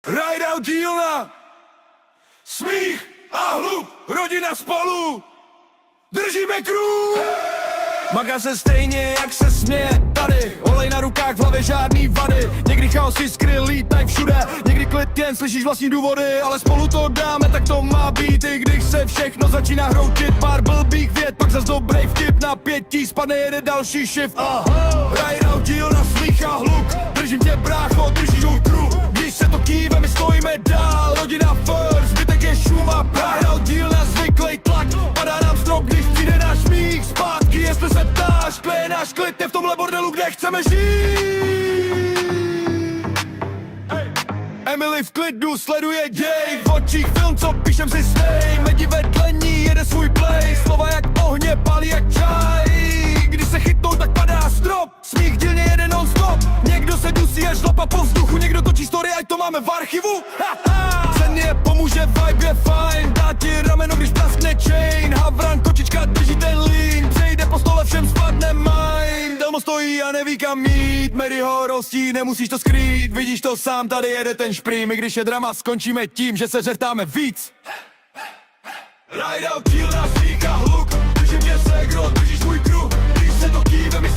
Rideout dílna, smích a hluk, rodina spolu, držíme krův. Maka se stejně jak se směje tady, olej na rukách, v hlavě žádný vady. Někdy chaos jiskry lítaj všude, někdy klid jen slyšíš vlastní důvody. Ale spolu to dáme, tak to má být. I když se všechno začíná hroutit, pár blbých vět, pak zas dobrý vtip. Napětí spadne, jede další shift. Rideout dílna, smích a hluk, držím tě brácho, držíš můj kruh. Když se to kýve, my stojíme dál, rodina first, zbytek je šum a prach. Rideout dílna, zvyklej tlak, padá nám strop, když přijde náš smích zpátky. Jestli se ptáš, kleje náš klid, je v tomhle bordelu, kde chceme žít. Emily v klidu sleduje děj, v očích film, co píšem si stej. Medi vedle ní jede svůj play, slova jak ohně, pálí jak čaj. Když se chytnou, tak padá strop, smích dílně jede non-stop. Někdo se dusí až lopa po vzduchu, někdo točí story, ať to máme v archivu. Cen je pomůže, vibe je fajn, dá ti rameno, když praskne chain. Havran, kočička, drží ten lean, přejde po stole, všem spadne mind. Delmo stojí a neví kam jít, Mary ho rostí, nemusíš to skrýt. Vidíš to sám, tady jede ten šprým, i když je drama, skončíme tím, že se řetáme víc. Rideout dílna, smích a hluk, držím tě segro, držíš můj kruh. Když se to kýve, my